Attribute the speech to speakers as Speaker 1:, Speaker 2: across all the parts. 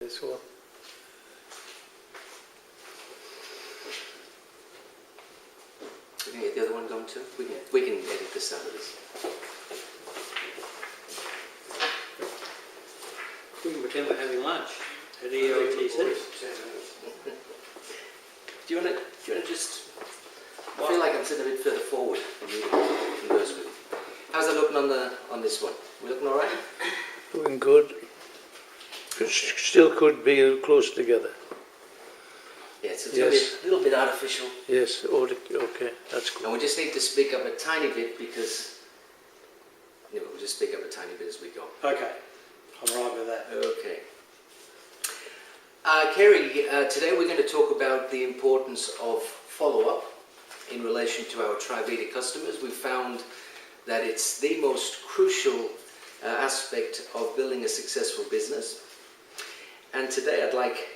Speaker 1: This one.
Speaker 2: We can get the other one going too. We can edit this out of this.
Speaker 3: We can pretend we're having lunch at ELTC.
Speaker 2: Do you want to just? I feel like I'm sitting a bit further forward from you. Converse with you. How's that looking on this one? We looking all right?
Speaker 1: Looking good. Still could be close together.
Speaker 2: Yeah, so it's
Speaker 1: Yes.
Speaker 2: a little bit artificial.
Speaker 1: Yes, okay, that's
Speaker 2: And
Speaker 1: good.
Speaker 2: we just need to speak up a tiny bit because, we'll just speak up a tiny bit as we go.
Speaker 3: Okay, I'm right with that.
Speaker 2: Okay. Kerry, today we're going to talk about the importance of follow-up in relation to our Trivita customers. We found that it's the most crucial aspect of building a successful business. And today I'd like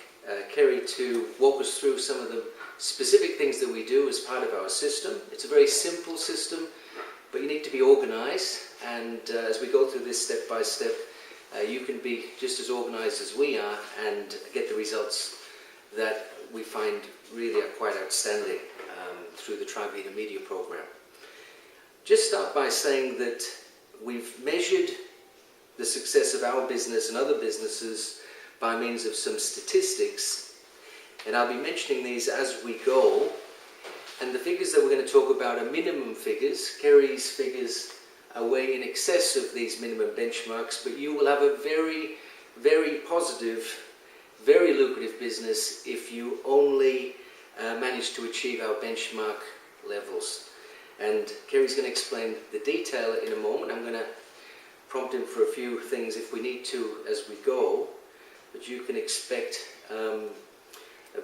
Speaker 2: Kerry to walk us through some of the specific things that we do as part of our system. It's a very simple system, but you need to be organized. And as we go through this step by step, you can be just as organized as we are and get the results that we find really are quite outstanding through the Trivita Media program. Just start by saying that we've measured the success of our business and other businesses by means of some statistics, and I'll be mentioning these as we go. And the figures that we're going to talk about are minimum figures. Kerry's figures are way in excess of these minimum benchmarks, but you will have a very, very positive, very lucrative business if you only manage to achieve our benchmark levels. And Kerry's going to explain the detail in a moment. I'm going to prompt him for a few things if we need to as we go. But you can expect a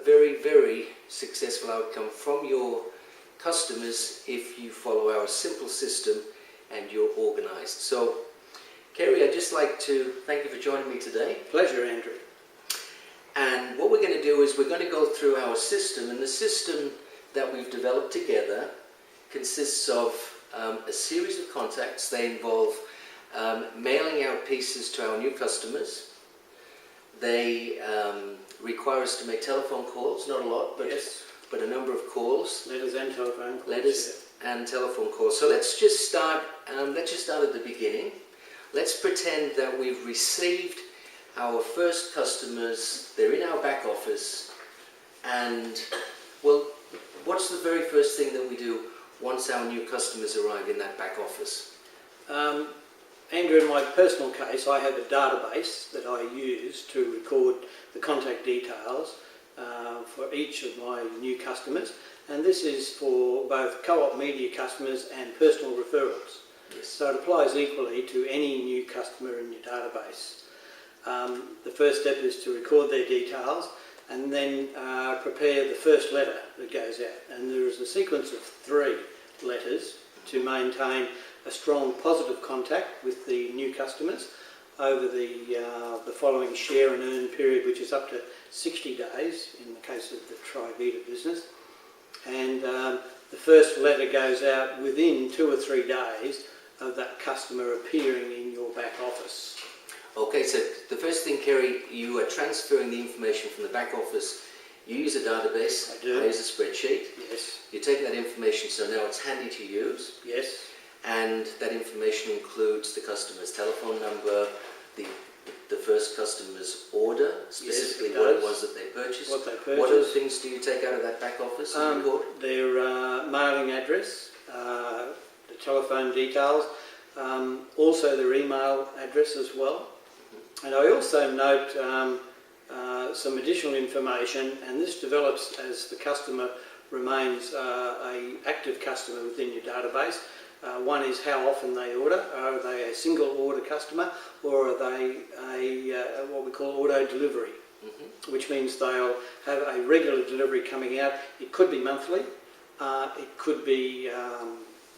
Speaker 2: very, very successful outcome from your customers if you follow our simple system and you're organized. So, Kerry, I'd just like to thank you for joining me today.
Speaker 3: Pleasure, Andrew.
Speaker 2: And what we're going to do is we're going to go through our system, and the system that we've developed together consists of a series of contacts. They involve mailing out pieces to our new customers. They require us to make telephone calls, not a lot, but,
Speaker 3: Yes.
Speaker 2: but a number of calls.
Speaker 3: Letters and telephone calls.
Speaker 2: Letters and telephone calls. So let's just start at the beginning. Let's pretend that we've received our first customers. They're in our back office, and well, what's the very first thing that we do once our new customers arrive in that back office?
Speaker 3: Andrew, in my personal case, I have a database that I use to record the contact details for each of my new customers, and this is for both co-op media customers and personal referrals.
Speaker 2: Yes.
Speaker 3: So it applies equally to any new customer in your database. The first step is to record their details and then prepare the first letter that goes out, and there is a sequence of 3 letters to maintain a strong positive contact with the new customers over the following share and earn period, which is up to 60 days in the case of the Trivita business. And the first letter goes out within 2 or 3 days of that customer appearing in your back office.
Speaker 2: Okay, so the first thing, Kerry, you are transferring the information from the back office. You use a database.
Speaker 3: I do.
Speaker 2: I use a spreadsheet.
Speaker 3: Yes,
Speaker 2: You take that information, so now it's handy to use.
Speaker 3: yes,
Speaker 2: And that information includes the customer's telephone number, the first customer's order, specifically
Speaker 3: it
Speaker 2: what it
Speaker 3: does.
Speaker 2: was that they purchased.
Speaker 3: what they purchased.
Speaker 2: What other things do you take out of that back office and record?
Speaker 3: Their mailing address, the telephone details, also their email address as well. And I also note some additional information, and this develops as the customer remains an active customer within your database. One is how often they order. Are they a single order customer, or are they what we call auto delivery, which means they'll have a regular delivery coming out. It could be monthly, it could be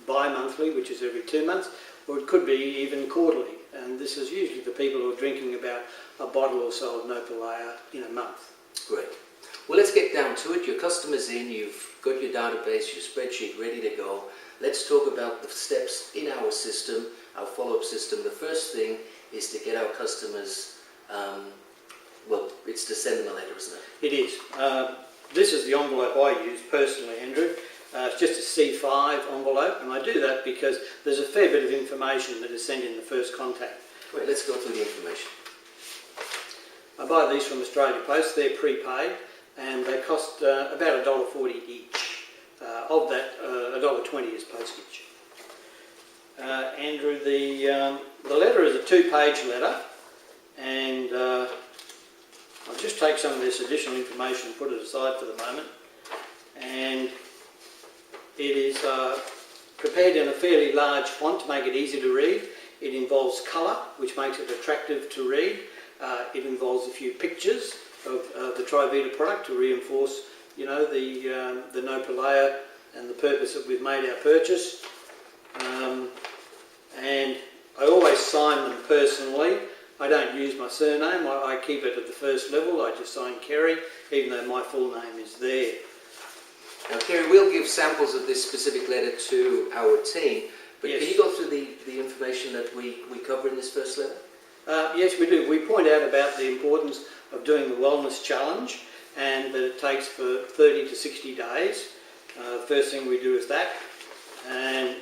Speaker 3: bi-monthly, which is every 2 months, or it could be even quarterly. And this is usually for people who are drinking about a bottle or so of Nopalaya in a month.
Speaker 2: Great. Well, let's get down to it. Your customer's in, you've got your database, your spreadsheet ready to go. Let's talk about the steps in our system, our follow-up system. The first thing is to get our customers well, it's to send them a letter, isn't it?
Speaker 3: It is. This is the envelope I use personally, Andrew. It's just a C5 envelope, and I do that because there's a fair bit of information that is sent in the first contact.
Speaker 2: Right, let's go through the information.
Speaker 3: I buy these from Australia Post. They're prepaid, and they cost about $1.40 each. Of that, $1.20 is postage. Andrew, the letter is a 2-page letter, and I'll just take some of this additional information and put it aside for the moment. And it is prepared in a fairly large font to make it easy to read. It involves colour, which makes it attractive to read. It involves a few pictures of the Trivita product to reinforce, you know, the Nopalea and the purpose that we've made our purchase. And I always sign them personally. I don't use my surname. I keep it at the first level. I just sign Kerry, even though my full name is there.
Speaker 2: Now, Kerry, we'll give samples of this specific letter to our team, but
Speaker 3: Yes.
Speaker 2: can you go through the information that we cover in this first letter?
Speaker 3: Yes, we do. We point out about the importance of doing the wellness challenge, and that it takes for 30 to 60 days. First thing we do is that. And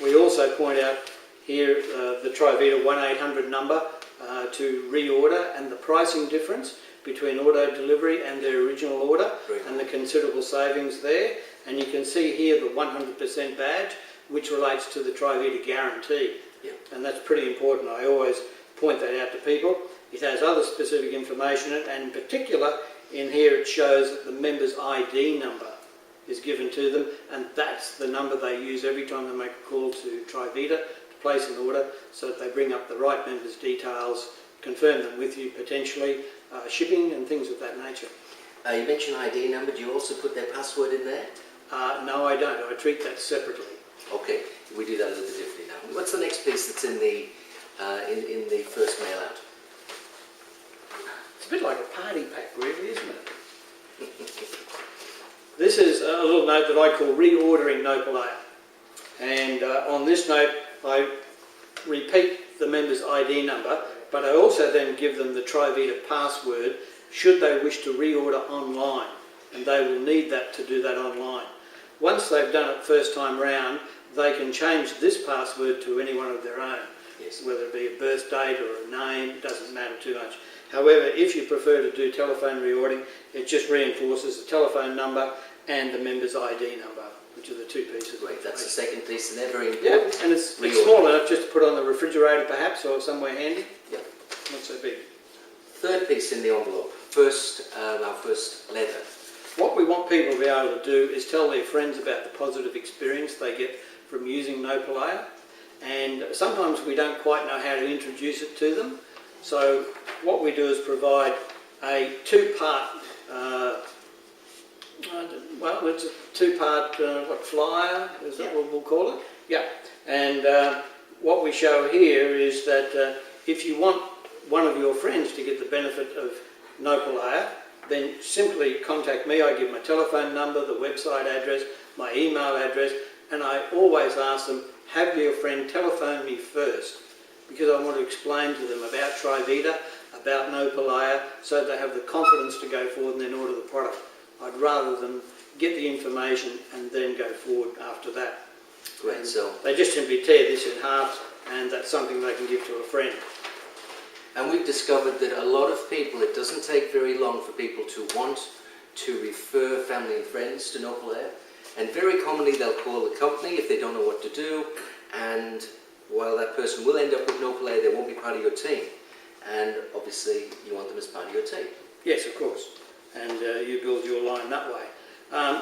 Speaker 3: we also point out here the Trivita 1-800 number to reorder, and the pricing difference between auto delivery and their original order, and the considerable savings there. And you can see here the 100% badge, which relates to the Trivita guarantee.
Speaker 2: Yeah.
Speaker 3: And that's pretty important. I always point that out to people. It has other specific information in it, and in particular in here it shows that the member's ID number is given to them, and that's the number they use every time they make a call to Trivita to place an order, so that they bring up the right member's details, confirm them with you potentially, shipping and things of that nature.
Speaker 2: You mentioned ID number. Do you also put their password in there?
Speaker 3: No, I don't. I treat that separately.
Speaker 2: Okay, we do that a little bit differently now. What's the next piece that's in the first mail out?
Speaker 3: It's a bit like a party pack, really, isn't it? This is a little note that I call reordering Nopalea. And on this note, I repeat the member's ID number, but I also then give them the Trivita password should they wish to reorder online, and they will need that to do that online. Once they've done it first time round, they can change this password to any one of their own.
Speaker 2: Yes.
Speaker 3: Whether it be a birth date or a name, it doesn't matter too much. However, if you prefer to do telephone reordering, it just reinforces the telephone number and the member's ID number, which are the two pieces.
Speaker 2: Great, that's the second piece, and they're very
Speaker 3: Yeah,
Speaker 2: important.
Speaker 3: and it's small enough just to put on the refrigerator perhaps, or somewhere handy.
Speaker 2: Yeah.
Speaker 3: Not so big.
Speaker 2: Third piece in the envelope, our first letter.
Speaker 3: What we want people to be able to do is tell their friends about the positive experience they get from using Nopalea, and sometimes we don't quite know how to introduce it to them. So what we do is provide a two-part, it's a two-part flyer, is that what we'll call it? Yeah. And what we show here is that if you want one of your friends to get the benefit of Nopalea, then simply contact me. I give my telephone number, the website address, my email address, and I always ask them, have your friend telephone me first, because I want to explain to them about Trivita, about Nopalea, so they have the confidence to go forward and then order the product. I'd rather them get the information and then go forward after that.
Speaker 2: Great, so...
Speaker 3: They just simply tear this in half, and that's something they can give to a friend.
Speaker 2: And we've discovered that a lot of people, it doesn't take very long for people to want to refer family and friends to Nopalea. And very commonly they'll call the company if they don't know what to do, and while that person will end up with Nopalea, they won't be part of your team. And obviously you want them as part of your team.
Speaker 3: Yes, of course. And you build your line that way.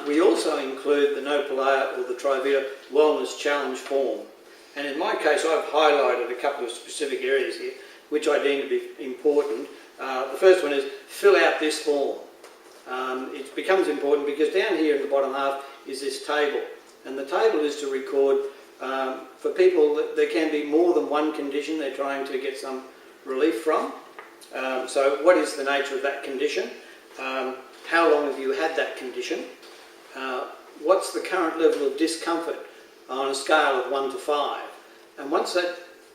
Speaker 3: We also include the Nopalea or the Trivita Wellness Challenge form. And in my case, I've highlighted a couple of specific areas here, which I deem to be important. The first one is fill out this form. It becomes important because down here in the bottom half is this table. And the table is to record for people that there can be more than one condition they're trying to get some relief from. So what is the nature of that condition? How long have you had that condition? What's the current level of discomfort on a scale of 1 to 5? And once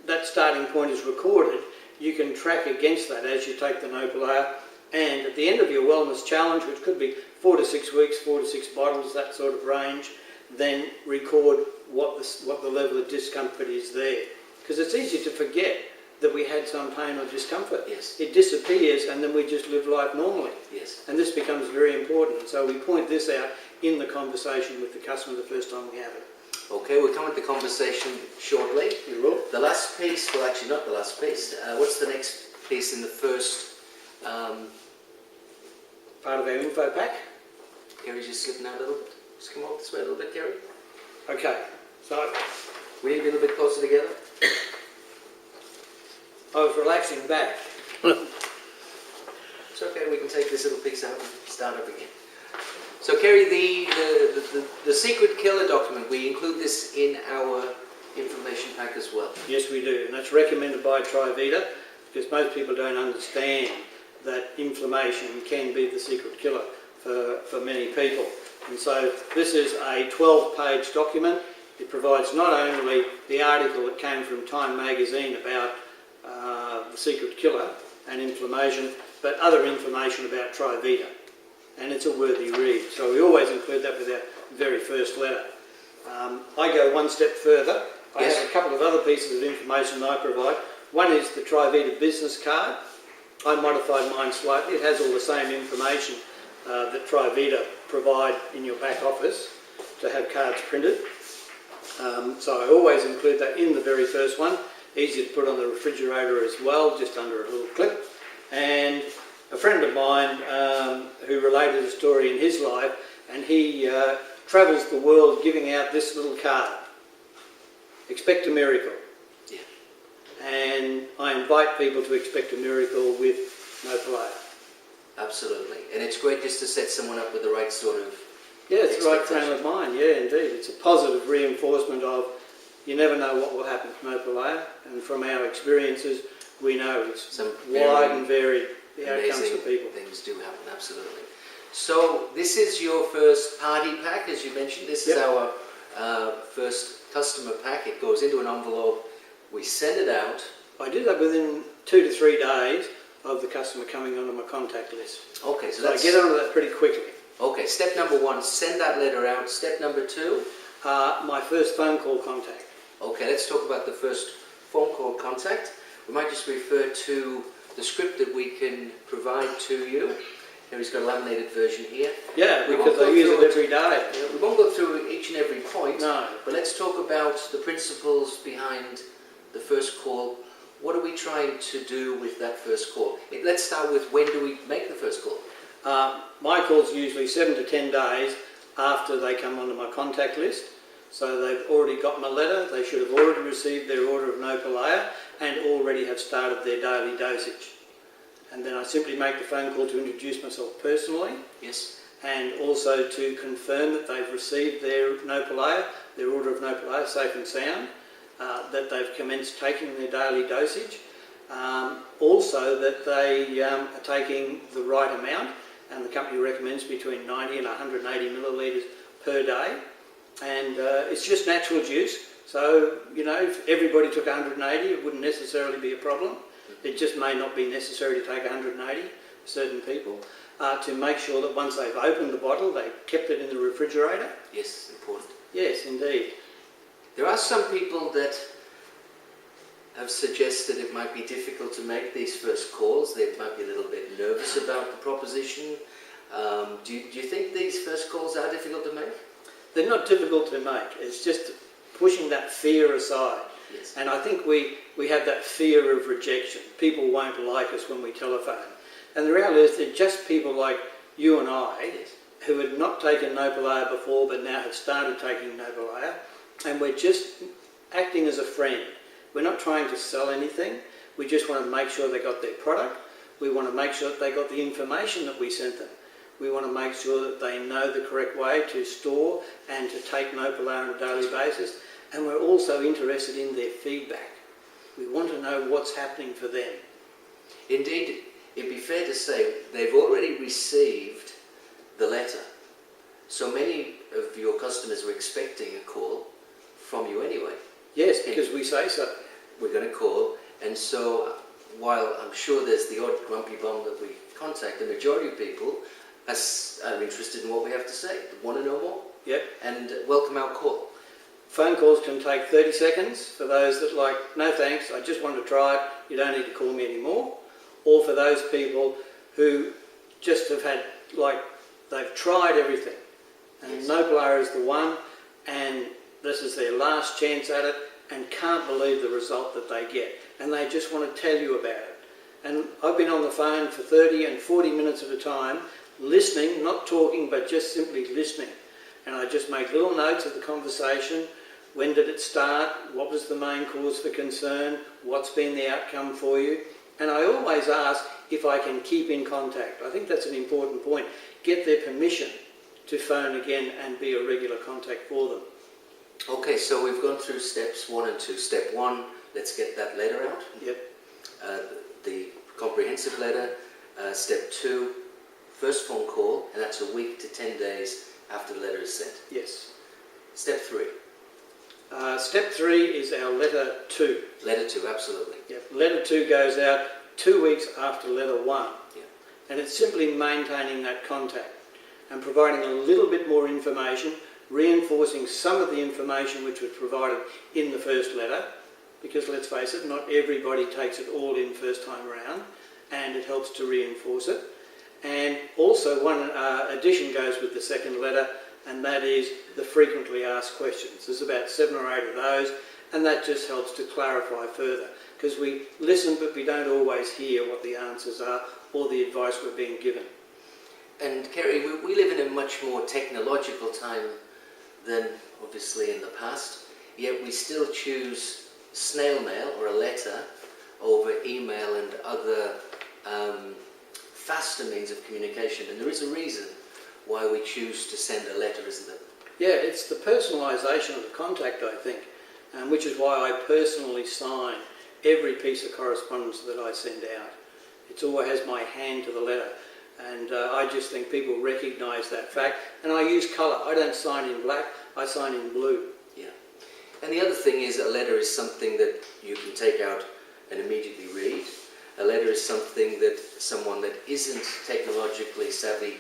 Speaker 3: that starting point is recorded, you can track against that as you take the Nopalea, and at the end of your wellness challenge, which could be 4 to 6 weeks, 4 to 6 bottles, that sort of range, then record what the level of discomfort is there. Because it's easy to forget that we had some pain or discomfort.
Speaker 2: Yes.
Speaker 3: It disappears and then we just live life normally.
Speaker 2: Yes.
Speaker 3: And this becomes very important. So we point this out in the conversation with the customer the first time we have it.
Speaker 2: Okay, we'll come at the conversation shortly.
Speaker 3: You will?
Speaker 2: The last piece, well actually not the last piece, what's the next piece in the first,
Speaker 3: Part of our info pack.
Speaker 2: Kerry's just slipping out a little bit. Just come over this way a little bit, Kerry.
Speaker 3: Okay, so
Speaker 2: We need to be a little bit closer together.
Speaker 3: I was relaxing back.
Speaker 2: It's okay, we can take this little piece out and start up again. So Kerry, the secret killer document, we include this in our information pack as well.
Speaker 3: Yes, we do, and that's recommended by Trivita because most people don't understand that inflammation can be the secret killer for many people. And so this is a 12-page document. It provides not only the article that came from Time magazine about the secret killer and inflammation, but other information about Trivita. And it's a worthy read. So we always include that with our very first letter. I go one step further. I
Speaker 2: Yes.
Speaker 3: have a couple of other pieces of information that I provide. One is the Trivita business card. I modified mine slightly. It has all the same information that Trivita provide in your back office to have cards printed. So I always include that in the very first one. Easy to put on the refrigerator as well, just under a little clip. And a friend of mine who related a story in his life, and he travels the world giving out this little card. Expect a miracle.
Speaker 2: Yeah.
Speaker 3: And I invite people to expect a miracle with Nopalea.
Speaker 2: Absolutely. And it's great just to set someone up with the right sort of...
Speaker 3: Yeah, it's the right frame of mind, yeah, indeed. It's a positive reinforcement of you never know what will happen to Nopalea, and from our experiences, we know it's
Speaker 2: Some
Speaker 3: wide and varied, the outcomes
Speaker 2: amazing
Speaker 3: for people.
Speaker 2: things do happen, absolutely. So this is your first party pack, as you mentioned. This is
Speaker 3: Yep.
Speaker 2: our first customer pack. It goes into an envelope. We send it out.
Speaker 3: I do that within 2 to 3 days of the customer coming onto my contact list.
Speaker 2: Okay, so
Speaker 3: So I
Speaker 2: that's...
Speaker 3: get onto that pretty quickly.
Speaker 2: Okay, step number 1, send that letter out. Step number 2,
Speaker 3: My first phone call contact.
Speaker 2: okay, let's talk about the first phone call contact. We might just refer to the script that we can provide to you. Here he's got a laminated version here.
Speaker 3: Yeah,
Speaker 2: We
Speaker 3: because
Speaker 2: won't
Speaker 3: I
Speaker 2: go
Speaker 3: use
Speaker 2: through
Speaker 3: it every day.
Speaker 2: We won't go through each and every point,
Speaker 3: No.
Speaker 2: but let's talk about the principles behind the first call. What are we trying to do with that first call? Let's start with, when do we make the first call?
Speaker 3: My call's usually 7 to 10 days after they come onto my contact list. So they've already got my letter, they should have already received their order of Nopalea and already have started their daily dosage. And then I simply make the phone call to introduce myself personally
Speaker 2: Yes.
Speaker 3: and also to confirm that they've received their Nopalea, their order of Nopalea, safe and sound, that they've commenced taking their daily dosage, also that they are taking the right amount, and the company recommends between 90 and 180 millilitres per day. And it's just natural juice, so you know, if everybody took 180 it wouldn't necessarily be a problem. It just may not be necessary to take 180 for certain people, to make sure that once they've opened the bottle they've kept it in the refrigerator.
Speaker 2: Yes, important.
Speaker 3: Yes, indeed.
Speaker 2: There are some people that have suggested it might be difficult to make these first calls. They might be a little bit nervous about the proposition. Do you think these first calls are difficult to make?
Speaker 3: They're not difficult to make, it's just pushing that fear aside.
Speaker 2: Yes.
Speaker 3: And I think we have that fear of rejection. People won't like us when we telephone. And the reality is they're just people like you and I
Speaker 2: Yes.
Speaker 3: who had not taken Nopalea before but now have started taking Nopalea, and we're just acting as a friend. We're not trying to sell anything. We just want to make sure they got their product. We want to make sure that they got the information that we sent them. We want to make sure that they know the correct way to store and to take Nopalea on a daily basis. And we're also interested in their feedback. We want to know what's happening for them.
Speaker 2: Indeed, it'd be fair to say they've already received the letter. So many of your customers are expecting a call from you anyway.
Speaker 3: Yes, because we say so.
Speaker 2: We're going to call, and so while I'm sure there's the odd grumpy bum that we contact, the majority of people are interested in what we have to say, want to know more,
Speaker 3: Yep.
Speaker 2: and welcome our call.
Speaker 3: Phone calls can take 30 seconds for those that like, no thanks, I just want to try it, you don't need to call me anymore. Or for those people who just have had, like, they've tried everything and
Speaker 2: Yes.
Speaker 3: Nopolar is the one and this is their last chance at it and can't believe the result that they get. And they just want to tell you about it. And I've been on the phone for 30 and 40 minutes at a time, listening, not talking, but just simply listening. And I just make little notes of the conversation. When did it start? What was the main cause for concern? What's been the outcome for you? And I always ask if I can keep in contact. I think that's an important point. Get their permission to phone again and be a regular contact for them.
Speaker 2: Okay, so we've gone through steps 1 and 2. Step 1, let's get that letter out.
Speaker 3: Yep.
Speaker 2: The comprehensive letter. Step 2, first phone call, and that's a week to 10 days after the letter is sent.
Speaker 3: Yes.
Speaker 2: Step 3,
Speaker 3: Step 3 is our letter 2.
Speaker 2: letter 2, absolutely.
Speaker 3: Yep. Letter 2 goes out 2 weeks after letter 1.
Speaker 2: Yeah.
Speaker 3: And it's simply maintaining that contact and providing a little bit more information, reinforcing some of the information which was provided in the first letter, because let's face it, not everybody takes it all in first time around, and it helps to reinforce it. And also one addition goes with the second letter, and that is the frequently asked questions. There's about 7 or 8 of those, and that just helps to clarify further, because we listen but we don't always hear what the answers are or the advice we're being given.
Speaker 2: And Kerry, we live in a much more technological time than obviously in the past, yet we still choose snail mail or a letter over email and other faster means of communication. And there is a reason why we choose to send a letter, isn't there?
Speaker 3: Yeah, it's the personalisation of the contact, I think, which is why I personally sign every piece of correspondence that I send out. It always has my hand to the letter, and I just think people recognise that fact. And I use colour. I don't sign in black, I sign in blue.
Speaker 2: Yeah. And the other thing is, a letter is something that you can take out and immediately read. A letter is something that someone that isn't technologically savvy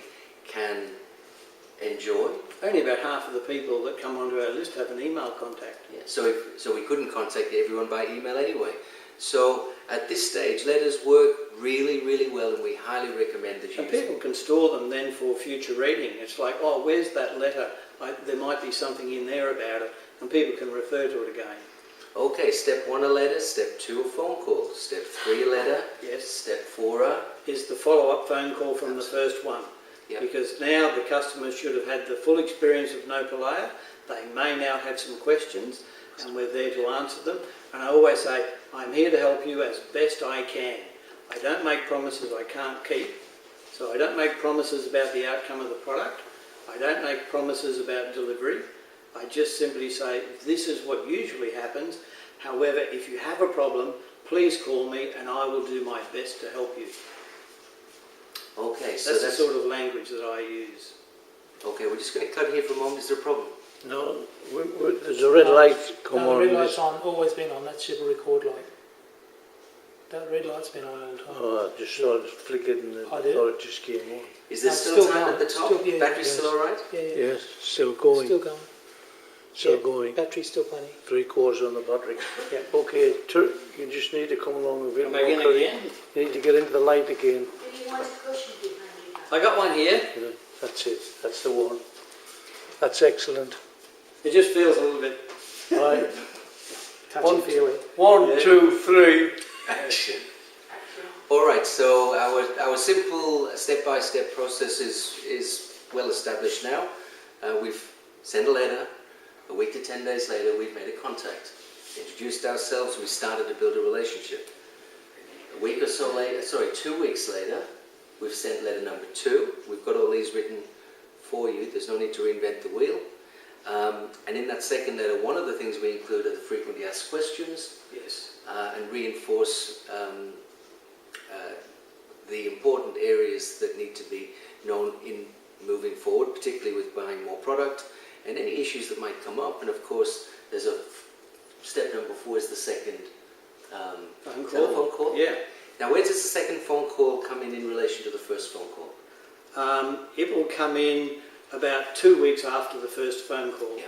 Speaker 2: can enjoy.
Speaker 3: Only about half of the people that come onto our list have an email contact.
Speaker 2: Yeah. So we couldn't contact everyone by email anyway. So at this stage, letters work really, really well, and we highly recommend that you
Speaker 3: And
Speaker 2: use
Speaker 3: people can store them then for future reading. It's like, oh, where's that letter? There might be something in there about it, and people can refer to it again.
Speaker 2: Okay, step 1 a letter, step 2 a phone call, step 3 a letter,
Speaker 3: Yes.
Speaker 2: step 4
Speaker 3: Is the follow-up phone call from the first one.
Speaker 2: Yeah.
Speaker 3: Because now the customers should have had the full experience of Nopalaya. They may now have some questions, and we're there to answer them. And I always say, I'm here to help you as best I can. I don't make promises I can't keep. So I don't make promises about the outcome of the product. I don't make promises about delivery. I just simply say, this is what usually happens. However, if you have a problem, please call me and I will do my best to help you.
Speaker 2: Okay, so
Speaker 3: That's the sort of language that I use.
Speaker 2: Okay, we're just going to cut here for a moment. Is there a problem?
Speaker 1: No, there's a red light come
Speaker 4: No,
Speaker 1: on.
Speaker 4: the red light's on, always been on, that should record light. That red light's been on all the time.
Speaker 1: Oh, I just saw it flickered and I
Speaker 4: I did.
Speaker 1: thought it just came on.
Speaker 2: Is there
Speaker 4: No,
Speaker 2: still time
Speaker 4: going.
Speaker 2: at the top?
Speaker 4: Still, yeah,
Speaker 2: Battery's
Speaker 1: yes.
Speaker 2: still all right?
Speaker 4: Yeah, yeah.
Speaker 1: Yes, still going.
Speaker 4: Still going.
Speaker 1: Still
Speaker 4: Yeah.
Speaker 1: going.
Speaker 4: Battery's still plenty.
Speaker 1: 3/4 on the battery.
Speaker 4: Yeah.
Speaker 1: Okay, you just need to come along a bit
Speaker 3: Am
Speaker 1: more.
Speaker 3: I again
Speaker 1: Curry.
Speaker 3: again?
Speaker 1: You need to get into the light again.
Speaker 5: Do you want a cushion behind you?
Speaker 3: I got one here.
Speaker 1: Yeah, that's it. That's the one. That's excellent.
Speaker 3: It just feels a little bit.
Speaker 1: Right.
Speaker 4: Touchy feely.
Speaker 1: 1,
Speaker 3: Yeah.
Speaker 1: 2, 3.
Speaker 2: Action. All right, so our simple step-by-step process is well established now. We've sent a letter. A week to 10 days later, we've made a contact. Introduced ourselves, we started to build a relationship. A week or so later, 2 weeks later, we've sent letter number 2. We've got all these written for you. There's no need to reinvent the wheel. And in that second letter, one of the things we include are the frequently asked questions
Speaker 3: Yes.
Speaker 2: and reinforce the important areas that need to be known in moving forward, particularly with buying more product and any issues that might come up. And of course, there's a step number 4 is the second
Speaker 3: Phone call.
Speaker 2: telephone call.
Speaker 3: Yeah.
Speaker 2: Now, where does the second phone call come in relation to the first phone call?
Speaker 3: It will come in about 2 weeks after the first phone call.
Speaker 2: Yeah.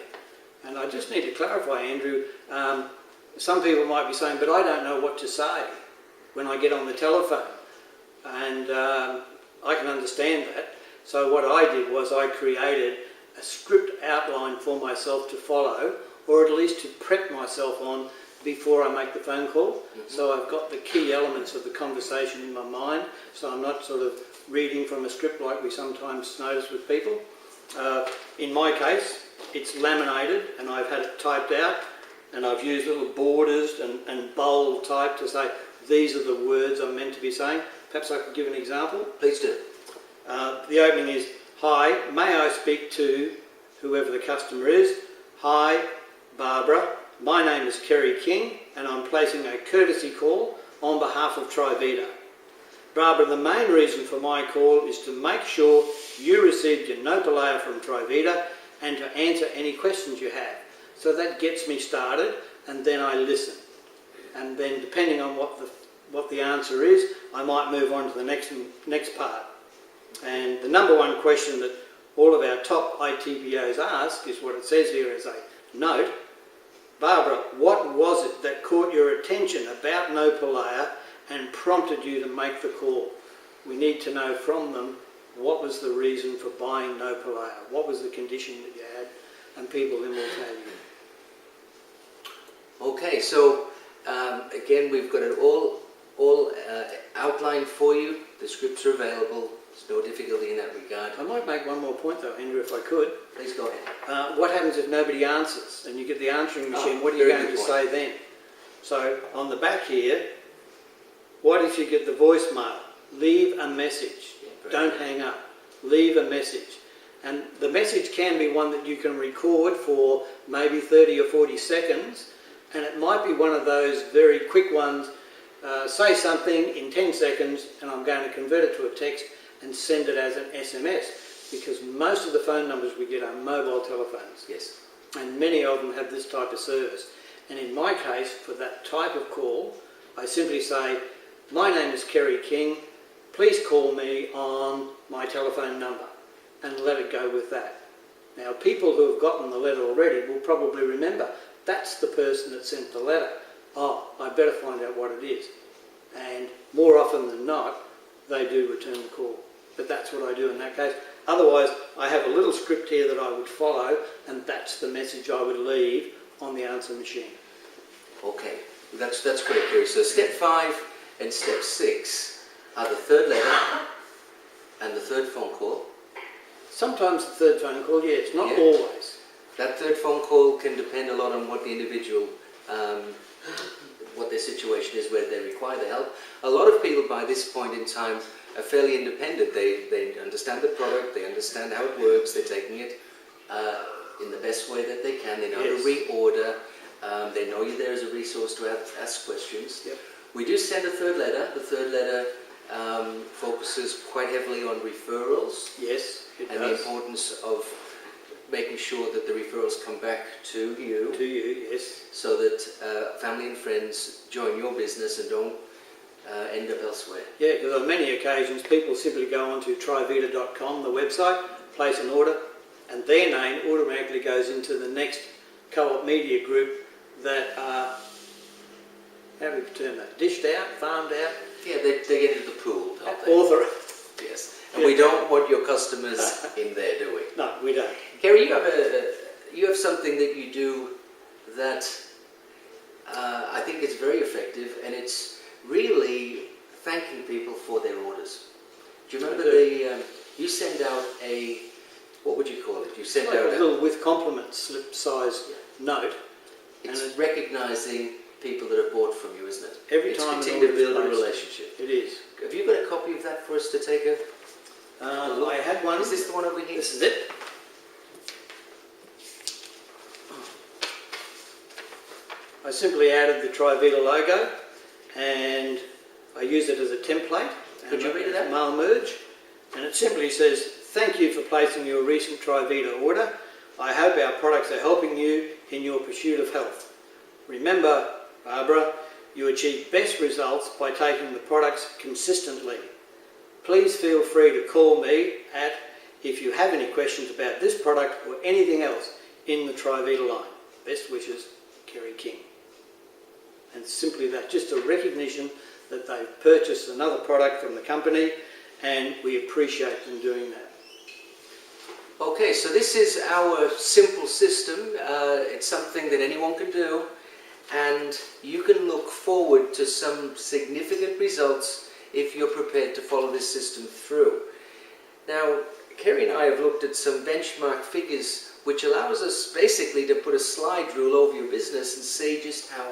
Speaker 3: And I just need to clarify, Andrew, some people might be saying, but I don't know what to say when I get on the telephone. And I can understand that. So what I did was I created a script outline for myself to follow, or at least to prep myself on before I make the phone call. So I've got the key elements of the conversation in my mind, so I'm not sort of reading from a script like we sometimes notice with people. In my case, it's laminated and I've had it typed out, and I've used little borders and bold type to say these are the words I'm meant to be saying. Perhaps I could give an example.
Speaker 2: Please do.
Speaker 3: The opening is, "Hi, may I speak to whoever the customer is? Hi, Barbara. My name is Kerry King and I'm placing a courtesy call on behalf of Trivita. Barbara, the main reason for my call is to make sure you received your Nopalea from Trivita and to answer any questions you have." So that gets me started, and then I listen. And then depending on what the answer is, I might move on to the next part. And the number one question that all of our top ITBOs ask is what it says here as a note. "Barbara, what was it that caught your attention about Nopalea and prompted you to make the call?" We need to know from them what was the reason for buying Nopalea, what was the condition that you had, and people then will tell you.
Speaker 2: Okay, so again, we've got it all outlined for you. The scripts are available. There's no difficulty in that regard.
Speaker 3: I might make one more point though, Andrew, if I could.
Speaker 2: Please go ahead.
Speaker 3: What happens if nobody answers and you get the answering machine?
Speaker 2: Oh,
Speaker 3: What are you
Speaker 2: very
Speaker 3: going
Speaker 2: good
Speaker 3: to
Speaker 2: point.
Speaker 3: say then? So on the back here, what if you get the voicemail? Leave a message.
Speaker 2: Yeah, very
Speaker 3: Don't
Speaker 2: good.
Speaker 3: hang up. Leave a message. And the message can be one that you can record for maybe 30 or 40 seconds, and it might be one of those very quick ones. Say something in 10 seconds and I'm going to convert it to a text and send it as an SMS, because most of the phone numbers we get are mobile telephones,
Speaker 2: Yes.
Speaker 3: and many of them have this type of service. And in my case, for that type of call, I simply say, "My name is Kerry King, please call me on my telephone number," and let it go with that. Now, people who have gotten the letter already will probably remember that's the person that sent the letter. Oh, I better find out what it is. And more often than not, they do return the call. But that's what I do in that case. Otherwise, I have a little script here that I would follow, and that's the message I would leave on the answer machine.
Speaker 2: Okay, that's great, Kerry. So step 5 and step 6 are the third letter and the third phone call.
Speaker 3: Sometimes the third phone call, yes, not
Speaker 2: Yeah.
Speaker 3: always.
Speaker 2: That third phone call can depend a lot on what the individual, what their situation is, where they require the help. A lot of people by this point in time are fairly independent. They understand the product, they understand how it works, they're taking it in the best way that they can. They know
Speaker 3: Yes.
Speaker 2: to reorder, they know you're there as a resource to ask questions.
Speaker 3: Yep.
Speaker 2: We do send a third letter. The third letter focuses quite heavily on referrals
Speaker 3: Yes, it
Speaker 2: and the
Speaker 3: does.
Speaker 2: importance of making sure that the referrals come back to you,
Speaker 3: To you, yes.
Speaker 2: so that family and friends join your business and don't end up elsewhere.
Speaker 3: Yeah, because on many occasions people simply go onto trivita.com, the website, place an order, and their name automatically goes into the next co-op media group that are, how do we term that, dished out, farmed out,
Speaker 2: Yeah, they get into the pool, don't they?
Speaker 3: author.
Speaker 2: Yes. And we don't want your customers in there, do we?
Speaker 3: No, we don't.
Speaker 2: Kerry, you have something that you do that I think is very effective, and it's really thanking people for their orders. Do you remember you send out a, what would you call it? You send
Speaker 3: Like
Speaker 2: out
Speaker 3: a little with compliments slip size note.
Speaker 2: it's
Speaker 3: and
Speaker 2: recognising people that have bought from you, isn't it?
Speaker 3: Every
Speaker 2: It's
Speaker 3: time an
Speaker 2: continuing to
Speaker 3: order is
Speaker 2: build a
Speaker 3: placed.
Speaker 2: relationship.
Speaker 3: It is.
Speaker 2: Have you got a copy of that for us to take a?
Speaker 3: I had one.
Speaker 2: Is this the one over here?
Speaker 3: This is it. I simply added the Trivita logo and I use it as a template.
Speaker 2: Could you read it out?
Speaker 3: Mail merge. And it simply says, "Thank you for placing your recent Trivita order. I hope our products are helping you in your pursuit of health. Remember, Barbara, you achieve best results by taking the products consistently. Please feel free to call me if you have any questions about this product or anything else in the Trivita line. Best wishes, Kerry King. And simply that, just a recognition that they've purchased another product from the company, and we appreciate them doing that.
Speaker 2: Okay, so this is our simple system. It's something that anyone can do, and you can look forward to some significant results if you're prepared to follow this system through. Now, Kerry and I have looked at some benchmark figures which allows us basically to put a slide rule over your business and see just how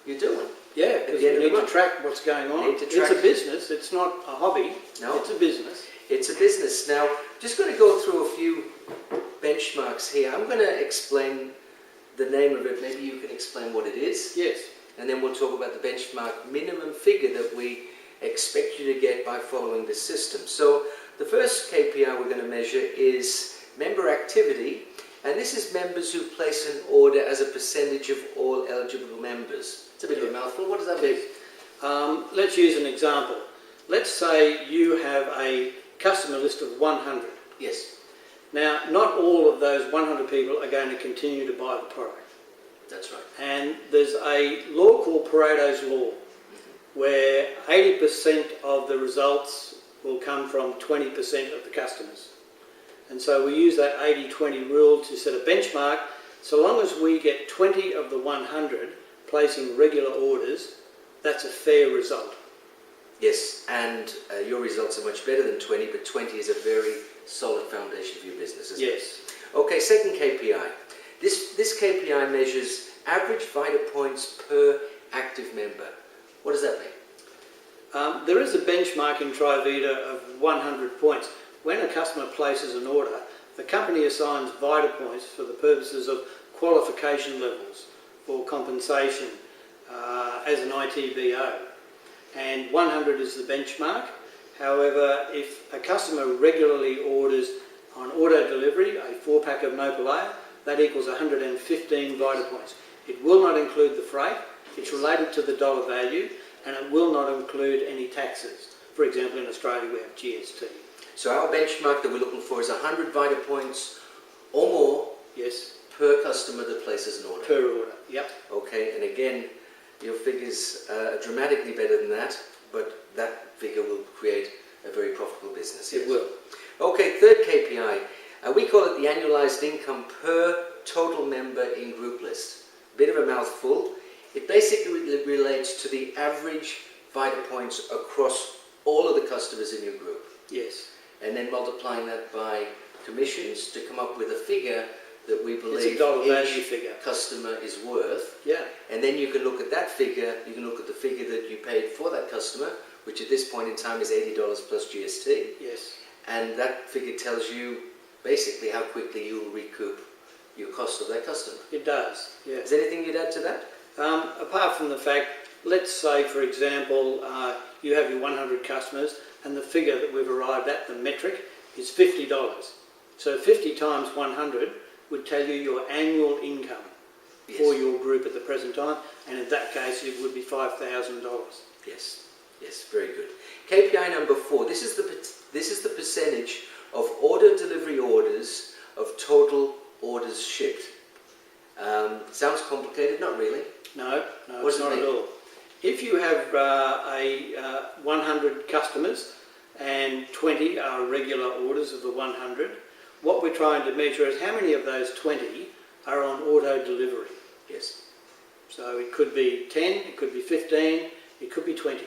Speaker 2: you're doing.
Speaker 3: Yeah, because you need to track what's going on. It's a business, it's not a hobby,
Speaker 2: No.
Speaker 3: it's a business.
Speaker 2: It's a business. Now, just going to go through a few benchmarks here. I'm going to explain the name of it. Maybe you can explain what it is.
Speaker 3: Yes.
Speaker 2: And then we'll talk about the benchmark minimum figure that we expect you to get by following this system. So the first KPI we're going to measure is member activity. And this is members who place an order as a percentage of all eligible members. It's a bit of a mouthful. What does that mean?
Speaker 3: Let's use an example. Let's say you have a customer list of 100.
Speaker 2: Yes,
Speaker 3: Now, not all of those 100 people are going to continue to buy the product.
Speaker 2: that's right.
Speaker 3: And there's a law called Pareto's Law, where 80% of the results will come from 20% of the customers. And so we use that 80-20 rule to set a benchmark. So long as we get 20 of the 100 placing regular orders, that's a fair result.
Speaker 2: Yes, and your results are much better than 20, but 20 is a very solid foundation for your business, isn't it?
Speaker 3: Yes.
Speaker 2: Okay, second KPI. This KPI measures average Vita points per active member. What does that mean?
Speaker 3: There is a benchmark in Trivita of 100 points. When a customer places an order, the company assigns Vita points for the purposes of qualification levels, for compensation as an ITBO. And 100 is the benchmark. However, if a customer regularly orders on auto delivery a 4-pack of Nopalea, that equals 115 Vita points. It will not include the freight, it's related to the dollar value, and it will not include any taxes. For example, in Australia we have GST.
Speaker 2: So our benchmark that we're looking for is 100 Vita points or more
Speaker 3: Yes,
Speaker 2: per customer that places an order.
Speaker 3: per order, yep.
Speaker 2: Okay, and again, your figures are dramatically better than that, but that figure will create a very profitable business.
Speaker 3: It will.
Speaker 2: Okay, third KPI. We call it the annualized income per total member in group list. Bit of a mouthful. It basically relates to the average Vita points across all of the customers in your group.
Speaker 3: Yes.
Speaker 2: And then multiplying that by commissions to come up with a figure that we believe
Speaker 3: It's a dollar value
Speaker 2: each
Speaker 3: figure.
Speaker 2: customer is worth.
Speaker 3: Yeah.
Speaker 2: And then you can look at that figure, you can look at the figure that you paid for that customer, which at this point in time is $80 plus GST.
Speaker 3: Yes.
Speaker 2: And that figure tells you basically how quickly you will recoup your cost of that customer.
Speaker 3: It does. Yeah.
Speaker 2: Is there anything you'd add to that?
Speaker 3: Apart from the fact, let's say, for example, you have your 100 customers and the figure that we've arrived at, the metric, is $50. So 50 times 100 would tell you your annual income for your group at the present time, and in that case it would be $5,000.
Speaker 2: Yes, yes, very good. KPI number 4, this is the percentage of order delivery orders of total orders shipped. Sounds complicated, not really.
Speaker 3: No,
Speaker 2: What
Speaker 3: it's
Speaker 2: does it
Speaker 3: not
Speaker 2: mean?
Speaker 3: at all. If you have 100 customers and 20 are regular orders of the 100, what we're trying to measure is how many of those 20 are on auto delivery.
Speaker 2: Yes.
Speaker 3: So it could be 10, it could be 15, it could be 20.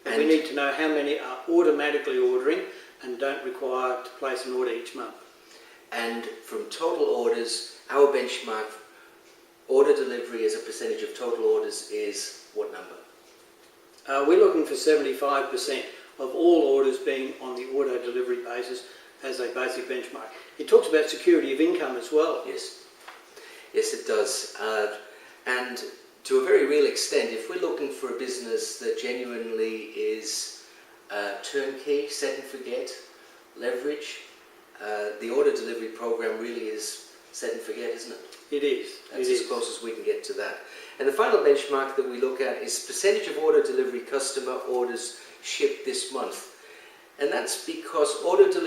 Speaker 3: And we
Speaker 2: And-
Speaker 3: need to know how many are automatically ordering and don't require to place an order each month.
Speaker 2: And from total orders, our benchmark order delivery as a percentage of total orders is what number?
Speaker 3: We're looking for 75% of all orders being on the auto delivery basis as a basic benchmark. It talks about security of income as well.
Speaker 2: Yes. Yes, it does. And to a very real extent, if we're looking for a business that genuinely is turnkey, set and forget, leverage, the order delivery program really is set and forget, isn't it?
Speaker 3: It is.
Speaker 2: That's
Speaker 3: it
Speaker 2: as
Speaker 3: is.
Speaker 2: close as we can get to that. And the final benchmark that we look at is percentage of order delivery customer orders shipped this month. And that's because order delivery